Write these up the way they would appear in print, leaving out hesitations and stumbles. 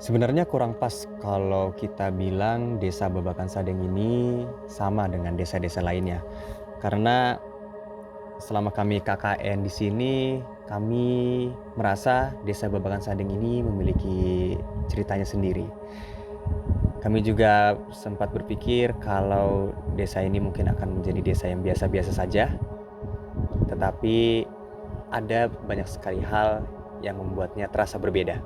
Sebenarnya kurang pas kalau kita bilang Desa Babakan Sadeng ini sama dengan desa-desa lainnya. Karena selama kami KKN di sini, kami merasa Desa Babakan Sadeng ini memiliki ceritanya sendiri. Kami juga sempat berpikir kalau desa ini mungkin akan menjadi desa yang biasa-biasa saja, tetapi ada banyak sekali hal yang membuatnya terasa berbeda.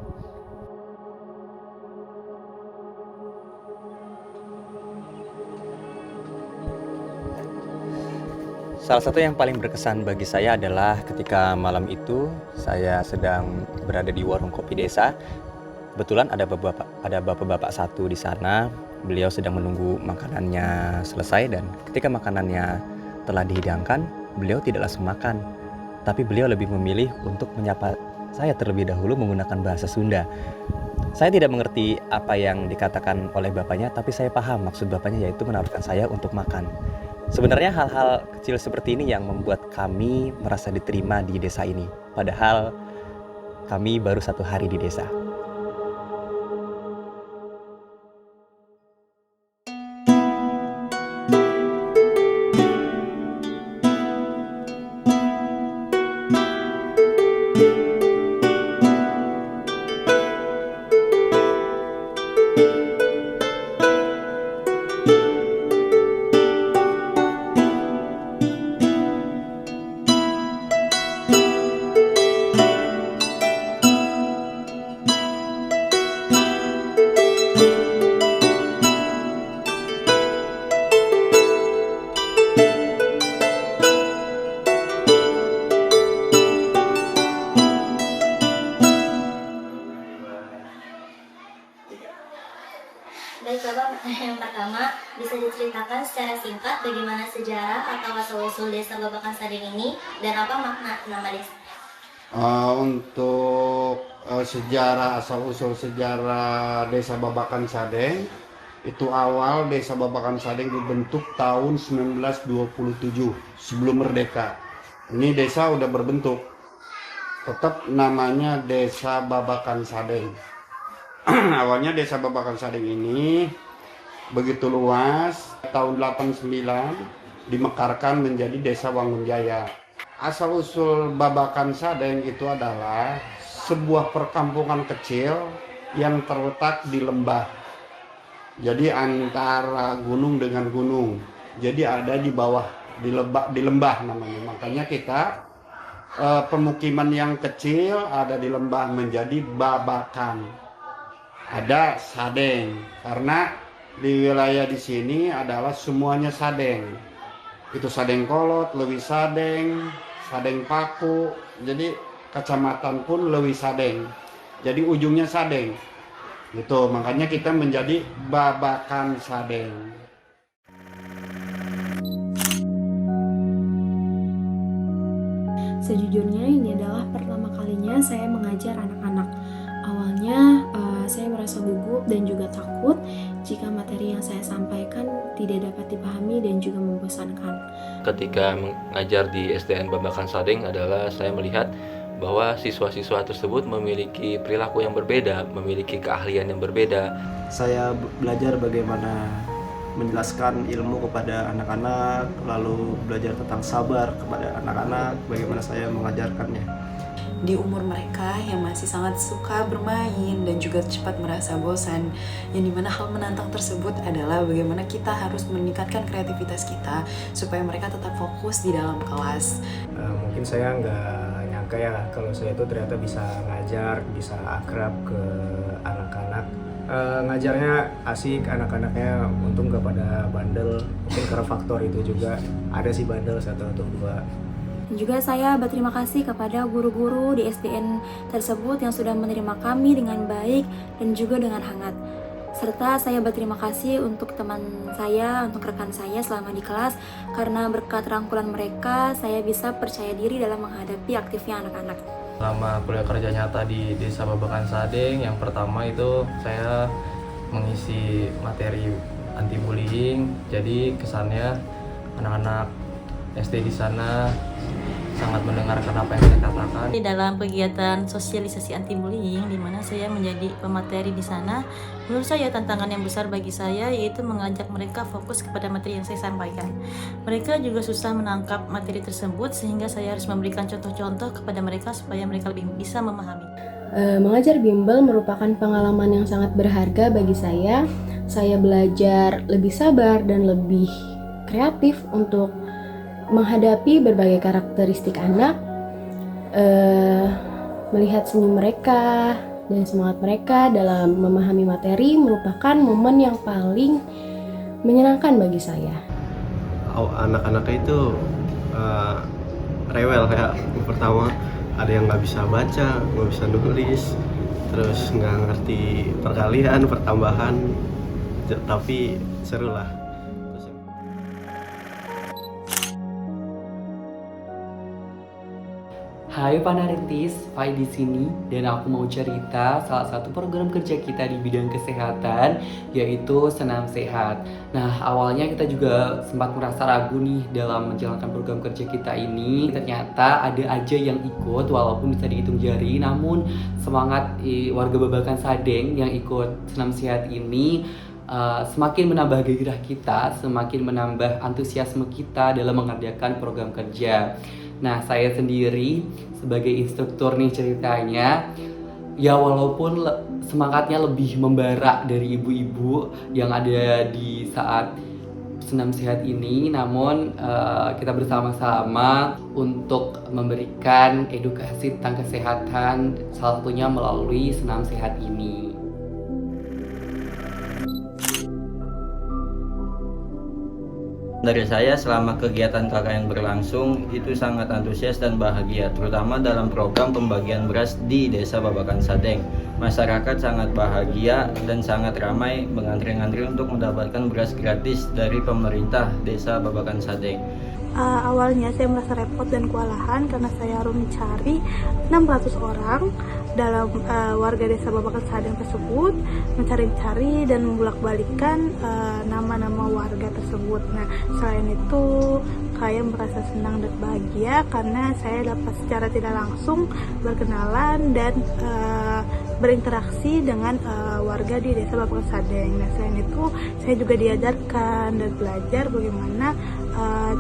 Salah satu yang paling berkesan bagi saya adalah ketika malam itu saya sedang berada di warung kopi desa. Kebetulan ada bapak-bapak satu di sana. Beliau sedang menunggu makanannya selesai dan ketika makanannya telah dihidangkan, beliau tidak langsung makan. Tapi beliau lebih memilih untuk menyapa saya terlebih dahulu menggunakan bahasa Sunda. Saya tidak mengerti apa yang dikatakan oleh bapaknya, tapi saya paham maksud bapaknya yaitu menawarkan saya untuk makan. Sebenarnya hal-hal kecil seperti ini yang membuat kami merasa diterima di desa ini. Padahal kami baru 1 hari di desa. Baik Bapak, yang pertama bisa diceritakan secara singkat bagaimana sejarah atau asal-usul desa Babakan Sadeng ini dan apa makna nama desa? Untuk sejarah asal-usul sejarah Desa Babakan Sadeng, itu awal Desa Babakan Sadeng dibentuk tahun 1927 sebelum merdeka. Ini desa udah berbentuk, tetap namanya Desa Babakan Sadeng. Awalnya Desa Babakan Sadeng ini begitu luas, tahun 89 dimekarkan menjadi Desa Wangunjaya. Asal-usul Babakan Sadeng itu adalah sebuah perkampungan kecil yang terletak di lembah. Jadi antara gunung dengan gunung. Jadi ada di bawah, di lembah namanya. Makanya kita pemukiman yang kecil ada di lembah menjadi Babakan. Ada Sadeng karena di wilayah di sini adalah semuanya Sadeng. Itu Sadeng Kolot, Lewi Sadeng, Sadeng Paku. Jadi kecamatan pun Lewi Sadeng. Jadi ujungnya Sadeng. Gitu, makanya kita menjadi Babakan Sadeng. Sejujurnya ini adalah pertama kalinya saya mengajar anak-anak. Awalnya saya merasa gugup dan juga takut jika materi yang saya sampaikan tidak dapat dipahami dan juga membosankan. Ketika mengajar di SDN Babakan Sadeng adalah saya melihat bahwa siswa-siswa tersebut memiliki perilaku yang berbeda, memiliki keahlian yang berbeda. Saya belajar bagaimana menjelaskan ilmu kepada anak-anak, lalu belajar tentang sabar kepada anak-anak, bagaimana saya mengajarkannya. Di umur mereka yang masih sangat suka bermain dan juga cepat merasa bosan, yang dimana hal menantang tersebut adalah bagaimana kita harus meningkatkan kreativitas kita supaya mereka tetap fokus di dalam kelas. Mungkin saya nggak nyangka ya kalau saya itu ternyata bisa ngajar, bisa akrab ke anak-anak. Ngajarnya asik, anak-anaknya untung nggak pada bandel, mungkin karena faktor itu juga. Ada sih bandel 1 atau 2. Juga saya berterima kasih kepada guru-guru di SDN tersebut yang sudah menerima kami dengan baik dan juga dengan hangat. Serta saya berterima kasih untuk teman saya, untuk rekan saya selama di kelas, karena berkat rangkulan mereka, saya bisa percaya diri dalam menghadapi aktifnya anak-anak. Selama kuliah kerja nyata di Desa Babakan Sadeng, yang pertama itu saya mengisi materi anti bullying. Jadi kesannya anak-anak SD di sana sangat mendengarkan apa yang saya katakan. Di dalam kegiatan sosialisasi anti bullying di mana saya menjadi pemateri di sana, menurut saya tantangan yang besar bagi saya yaitu mengajak mereka fokus kepada materi yang saya sampaikan. Mereka juga susah menangkap materi tersebut sehingga saya harus memberikan contoh-contoh kepada mereka supaya mereka lebih bisa memahami. Mengajar bimbel merupakan pengalaman yang sangat berharga bagi saya. Saya belajar lebih sabar dan lebih kreatif untuk menghadapi berbagai karakteristik anak. Melihat senyum mereka dan semangat mereka dalam memahami materi merupakan momen yang paling menyenangkan bagi saya. Anak-anak itu rewel ya. Pertama ada yang nggak bisa baca, nggak bisa nulis, terus nggak ngerti perkalian, pertambahan, tapi seru lah. Hai Panaritis, Fai di sini dan aku mau cerita salah satu program kerja kita di bidang kesehatan yaitu Senam Sehat. Nah, awalnya kita juga sempat merasa ragu nih dalam menjalankan program kerja kita ini. Ternyata ada aja yang ikut walaupun bisa dihitung jari, namun semangat warga Babakan Sadeng yang ikut Senam Sehat ini semakin menambah gairah kita, semakin menambah antusiasme kita dalam mengerjakan program kerja. Nah, saya sendiri sebagai instruktur nih ceritanya, ya walaupun semangatnya lebih membara dari ibu-ibu yang ada di saat Senam Sehat ini, namun kita bersama-sama untuk memberikan edukasi tentang kesehatan, salah satunya melalui Senam Sehat ini. Dari saya selama kegiatan KKN berlangsung itu sangat antusias dan bahagia, terutama dalam program pembagian beras di Desa Babakan Sadeng. Masyarakat sangat bahagia dan sangat ramai mengantri-ngantri untuk mendapatkan beras gratis dari pemerintah Desa Babakan Sadeng. Awalnya saya merasa repot dan kewalahan karena saya harus mencari 600 orang dalam warga Desa Babakan Sadeng tersebut, mencari-cari dan membulak-balikan nama-nama warga tersebut. Nah, selain itu saya merasa senang dan bahagia karena saya dapat secara tidak langsung berkenalan dan berinteraksi dengan warga di Desa Babakan Sadeng. Nah, selain itu saya juga diajarkan dan belajar bagaimana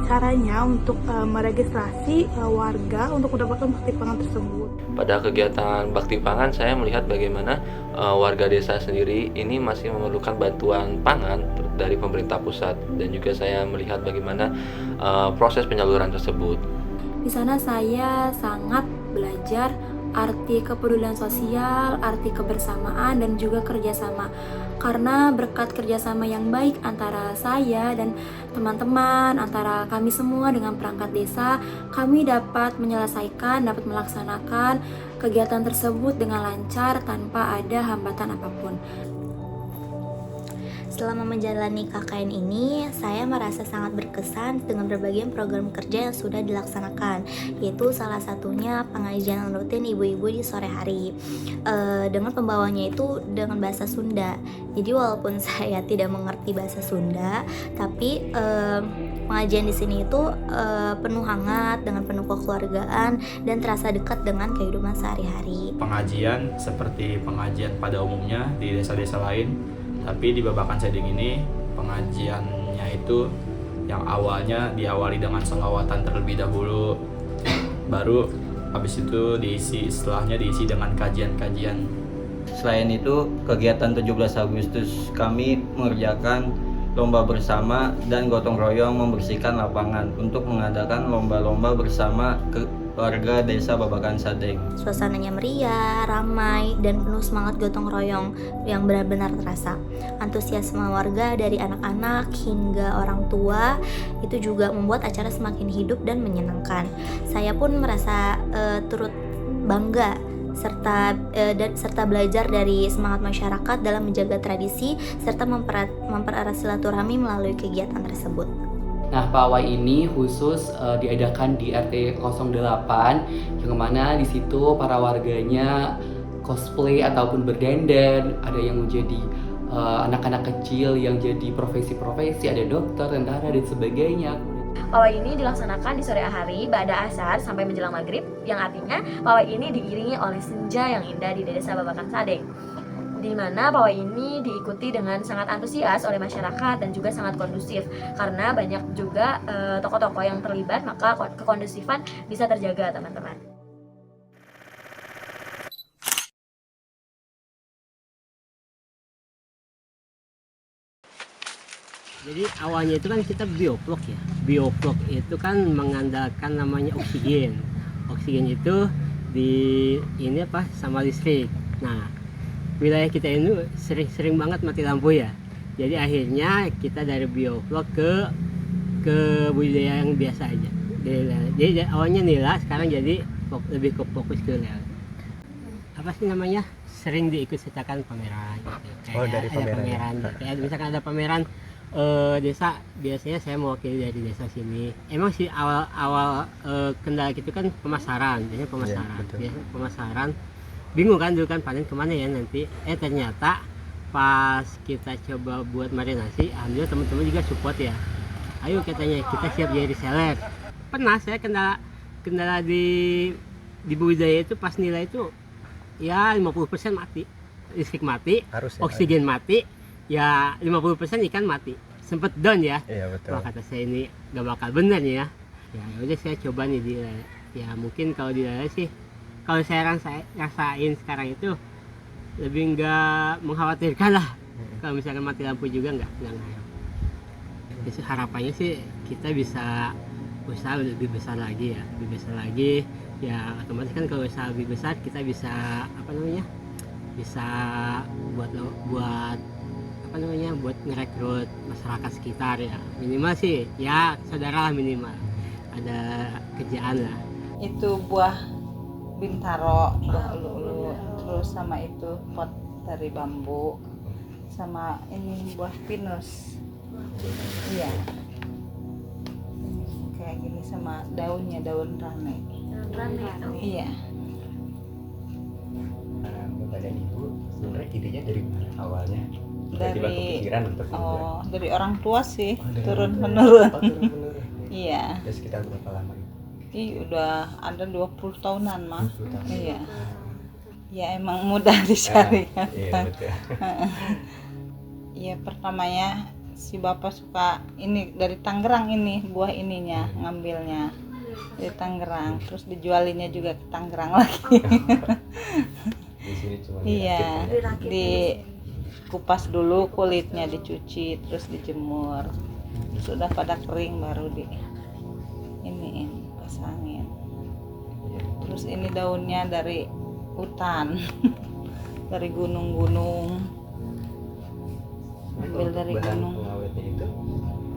caranya untuk meregistrasi warga untuk mendapatkan bakti pangan tersebut. Pada kegiatan bakti pangan, saya melihat bagaimana warga desa sendiri ini masih memerlukan bantuan pangan dari pemerintah pusat, dan juga saya melihat bagaimana proses penyaluran tersebut. Di sana saya sangat belajar arti kepedulian sosial, arti kebersamaan, dan juga kerjasama. Karena berkat kerjasama yang baik antara saya dan teman-teman, antara kami semua dengan perangkat desa, kami dapat menyelesaikan, dapat melaksanakan kegiatan tersebut dengan lancar tanpa ada hambatan apapun. Selama menjalani KKN ini, saya merasa sangat berkesan dengan berbagai program kerja yang sudah dilaksanakan, yaitu salah satunya pengajian rutin ibu-ibu di sore hari. Dengan pembawanya itu dengan bahasa Sunda. Jadi walaupun saya tidak mengerti bahasa Sunda, tapi pengajian di sini itu penuh hangat, dengan penuh kekeluargaan dan terasa dekat dengan kehidupan sehari-hari. Pengajian seperti pengajian pada umumnya di desa-desa lain. Tapi di Babakan Sadeng ini pengajiannya itu yang awalnya diawali dengan sholawatan terlebih dahulu, baru habis itu setelahnya diisi dengan kajian-kajian. Selain itu, kegiatan 17 Agustus kami mengerjakan lomba bersama dan gotong royong membersihkan lapangan untuk mengadakan lomba-lomba bersama warga Desa Babakan Sadeng. Suasananya meriah, ramai, dan penuh semangat gotong royong yang benar-benar terasa. Antusiasme warga dari anak-anak hingga orang tua itu juga membuat acara semakin hidup dan menyenangkan. Saya pun merasa turut bangga serta belajar dari semangat masyarakat dalam menjaga tradisi serta mempererat silaturahmi melalui kegiatan tersebut. Nah, pawai ini khusus diadakan di RT 08 yang mana di situ para warganya cosplay ataupun berdandan, ada yang menjadi anak-anak kecil yang jadi profesi-profesi, ada dokter, tentara dan sebagainya. Pawai ini dilaksanakan di sore hari ba'da asar sampai menjelang maghrib, yang artinya pawai ini diiringi oleh senja yang indah di Desa Babakan Sadeng, di mana pawai ini diikuti dengan sangat antusias oleh masyarakat dan juga sangat kondusif karena banyak juga tokoh-tokoh yang terlibat, maka kekondusifan bisa terjaga teman-teman. Jadi awalnya itu kan kita biovlog ya. Biovlog itu kan mengandalkan namanya oksigen. Oksigen itu ini sama listrik. Nah, wilayah kita ini sering banget mati lampu ya. Jadi akhirnya kita dari biovlog ke budidaya yang biasa aja. Jadi awalnya nila, sekarang jadi lebih ke fokus ke lele. Apa sih namanya? Sering diikut sertakan pameran gitu. Kayak dari pameran. Kayak misalkan ada pameran desa, biasanya saya mewakili dari desa sini. Emang sih awal kendala gitu kan pemasaran, biasanya pemasaran. Biasanya pemasaran. Bingung kan dulu kan panen kemana ya nanti. Ternyata pas kita coba buat marinasi, alhamdulillah teman-teman juga support ya. Ayo katanya kita siap jadi reseller. Pernah saya kendala di budidaya itu pas nilai itu ya 50% mati. Listrik mati, oksigen mati. Ya 50% ikan mati, sempet down ya. Iya betul. Wah, kata saya ini gak bakal bener nih ya. Ya udah saya coba nih di lele. Ya mungkin kalau di lele sih, kalau saya rasain sekarang itu lebih nggak mengkhawatirkan lah. Kalau misalkan mati lampu juga nggak ngaruh. Jadi harapannya sih kita bisa usaha lebih besar lagi ya, lebih besar lagi. Ya otomatis kan kalau usaha lebih besar kita bisa bisa buat buat ngerekrut masyarakat sekitar ya, minimal sih ya saudara lah, minimal ada kerjaan lah. Itu buah bintaro, buah ulu-ulu, terus sama itu pot dari bambu, sama ini buah pinus. Iya, kayak gini sama daunnya, daun rane. Iya. Bapak dan Ibu sebenarnya idenya dari mana awalnya? Tiba-tiba kepikiran untuk dari orang tua sih, turun menurun. Iya. Udah sekitar berapa lama? Udah ada 20 tahunan mah. Iya. Ya emang mudah dicari. Iya betul. Iya, pertamanya si bapak suka ini dari Tangerang, ini buah ininya ngambilnya dari Tangerang, terus dijualinnya juga ke Tangerang lagi. Di sini cuma iya, dikupas dulu kulitnya, dicuci, terus dijemur, sudah pada kering baru pasangin. Terus ini daunnya dari hutan, dari gunung-gunung, ambil dari gunung. Pengawetnya itu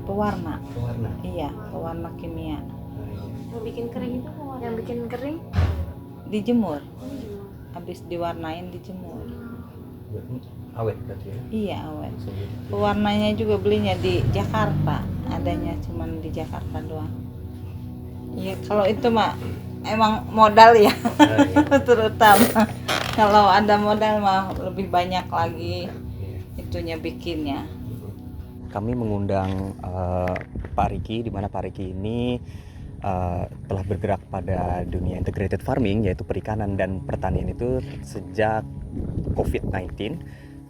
pewarna. Iya, Pewarna. pewarna kimia. Yang bikin kering itu yang bikin kering Dijemur. Habis diwarnain dijemur. Awet berarti ya? Iya, awet. Pewarnanya juga belinya di Jakarta, adanya cuman di Jakarta doang. Iya, kalau itu mah emang modal ya. Terutama kalau ada modal mah lebih banyak lagi itunya bikinnya. Kami mengundang Pak Riki, di mana Pak Riki ini telah bergerak pada dunia integrated farming, yaitu perikanan dan pertanian itu sejak COVID-19,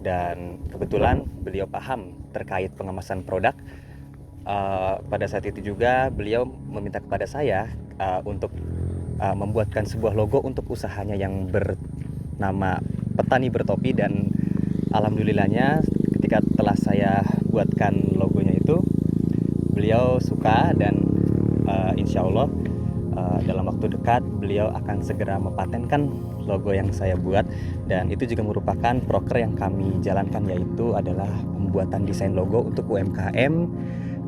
dan kebetulan beliau paham terkait pengemasan produk. Pada saat itu juga beliau meminta kepada saya untuk membuatkan sebuah logo untuk usahanya yang bernama Petani Bertopi, dan alhamdulillahnya ketika telah saya buatkan logonya itu beliau suka, dan insya Allah dalam waktu dekat beliau akan segera mempatenkan logo yang saya buat. Dan itu juga merupakan proker yang kami jalankan, yaitu adalah pembuatan desain logo untuk UMKM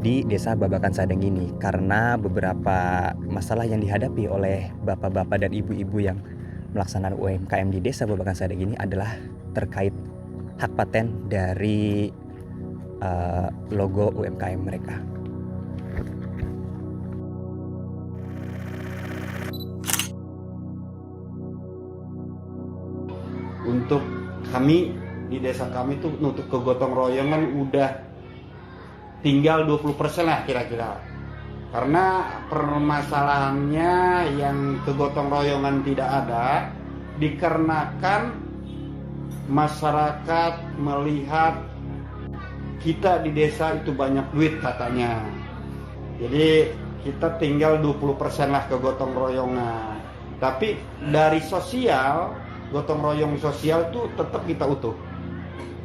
di Desa Babakan Sadeng ini, karena beberapa masalah yang dihadapi oleh bapak-bapak dan ibu-ibu yang melaksanakan UMKM di Desa Babakan Sadeng ini adalah terkait hak paten dari logo UMKM mereka. Untuk kami di desa kami tuh untuk kegotong royongan udah tinggal 20% lah kira-kira. Karena permasalahannya yang kegotong royongan tidak ada dikarenakan masyarakat melihat kita di desa itu banyak duit katanya. Jadi kita tinggal 20% lah kegotong royongan. Tapi dari sosial, gotong royong sosial itu tetap kita utuh.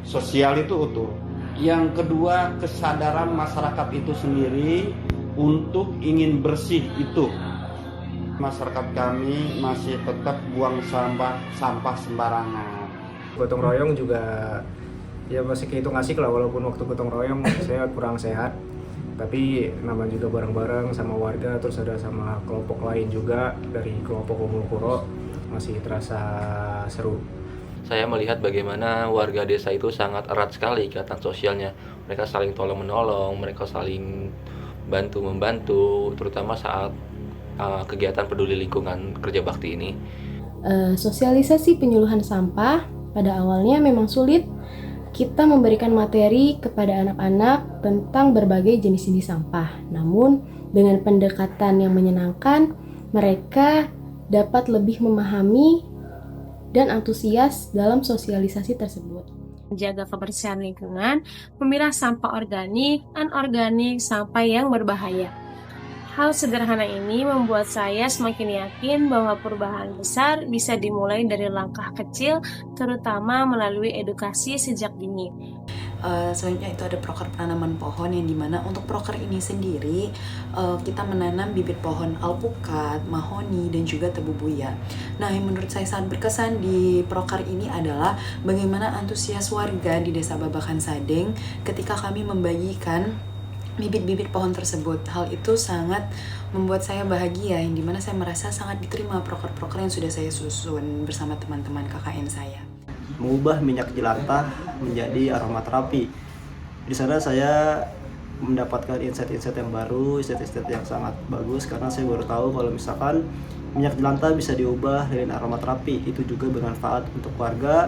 Sosial itu utuh. Yang kedua, kesadaran masyarakat itu sendiri untuk ingin bersih itu. Masyarakat kami masih tetap buang sampah sembarangan. Gotong royong juga ya masih kehitung asik lah, walaupun waktu gotong royong saya kurang sehat. Tapi namanya juga bareng-bareng sama warga, terus ada sama kelompok lain juga dari kelompok Umulkuro, masih terasa seru. Saya melihat bagaimana warga desa itu sangat erat sekali ikatan sosialnya. Mereka saling tolong-menolong, mereka saling bantu-membantu, terutama saat kegiatan peduli lingkungan kerja bakti ini. Sosialisasi penyuluhan sampah pada awalnya memang sulit. Kita memberikan materi kepada anak-anak tentang berbagai jenis-jenis sampah. Namun, dengan pendekatan yang menyenangkan, mereka dapat lebih memahami dan antusias dalam sosialisasi tersebut. Menjaga kebersihan lingkungan, memilah sampah organik, anorganik, sampai yang berbahaya. Hal sederhana ini membuat saya semakin yakin bahwa perubahan besar bisa dimulai dari langkah kecil, terutama melalui edukasi sejak dini. Selanjutnya itu ada proker penanaman pohon, yang dimana untuk proker ini sendiri kita menanam bibit pohon alpukat, mahoni, dan juga tebu buya. Nah, yang menurut saya sangat berkesan di proker ini adalah bagaimana antusias warga di Desa Babakan Sadeng ketika kami membagikan bibit-bibit pohon tersebut. Hal itu sangat membuat saya bahagia, yang dimana saya merasa sangat diterima proker-proker yang sudah saya susun bersama teman-teman KKN saya. Mengubah minyak jelantah menjadi aromaterapi. Di sana saya mendapatkan insight-insight yang baru, insight-insight yang sangat bagus, karena saya baru tahu kalau misalkan minyak jelantah bisa diubah dengan aromaterapi. Itu juga bermanfaat untuk warga.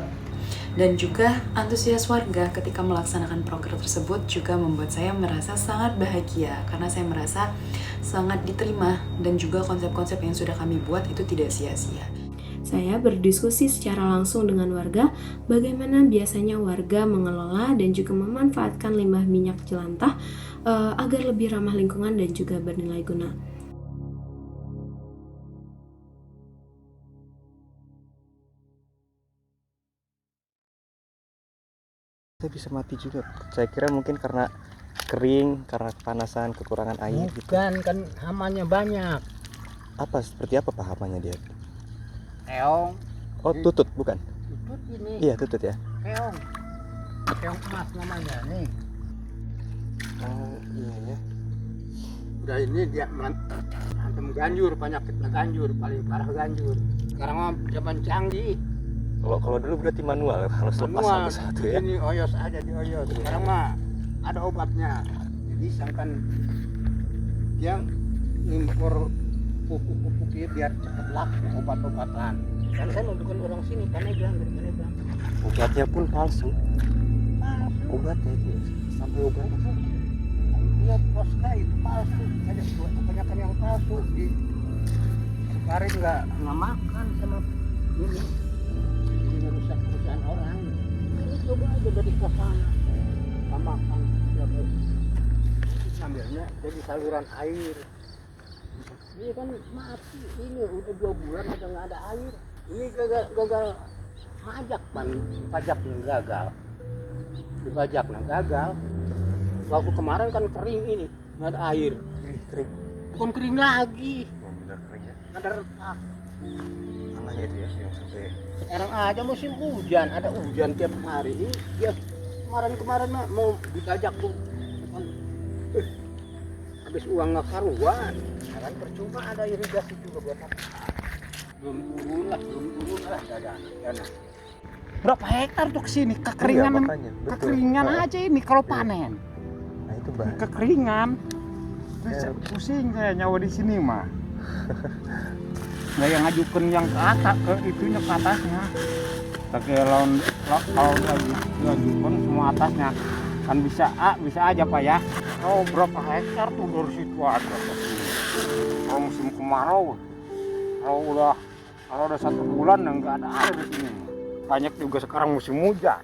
Dan juga antusias warga ketika melaksanakan program tersebut juga membuat saya merasa sangat bahagia, karena saya merasa sangat diterima dan juga konsep-konsep yang sudah kami buat itu tidak sia-sia. Saya berdiskusi secara langsung dengan warga bagaimana biasanya warga mengelola dan juga memanfaatkan limbah minyak jelantah agar lebih ramah lingkungan dan juga bernilai guna. Saya bisa mati juga. Saya kira mungkin karena kering, karena kepanasan, kekurangan air. Bukan, kan hamanya banyak. Apa, seperti apa Pak hamanya dia? Keong. Oh, tutut bukan? Tutut ini. Iya, tutut ya. Keong. Keong emas namanya nih. Oh, iya ya. Udah ini dia hantem ganjur, penyakitnya ganjur, paling parah ganjur. Sekarang mah zaman canggih. Kalau dulu berarti manual, harus lepas satu-satu ya. Ini oyos aja dioyos. Sekarang mah ada obatnya. Jadi sangkan yang impor pupuk-pupuk biar cepat laku obat-obatan. Kan saya nunjukin orang sini, kan dia bilang. Obatnya pun palsu. Obatnya itu sampai obatnya. Iya, Tosca itu palsu. Ada kebanyakan yang palsu. Sekarang nggak makan sama ini. Rusak perusahaan orang. Ini coba aja dari kesana, tambahkan sambilnya jadi saluran air. Ini kan mati, ini udah 2 bulan udah nggak ada air. Ini gagal pajaknya gagal, dipajaknya gagal. Waktu kemarin kan kering ini, nggak ada air. Kering. Bukan kering lagi. Ada retak. Anaknya itu ya, yang sampai Sekarang aja musim hujan, ada hujan tiap hari. Ini dia kemarin mah mau dibajak tuh, habis uang nggak karuan. Kan percuma ada irigasi juga buat apa? Belum turun lah dana. Berapa hektar tuh kesini kekeringan, kekeringan aja ini kalau panen. Nah itu bahaya. Kekeringan. Pusing saya nyawa di sini mah. Nggak yang ngajukan yang ke atas, ke itunya ke atasnya. Pakai laun kalau ngajukan semua atasnya kan bisa aja Pak ya. Oh, berapa hektar tuh dari situ ada. Kalau musim kemarau, kalau udah 1 bulan nggak ada air di sini. Banyak juga sekarang musim hujan.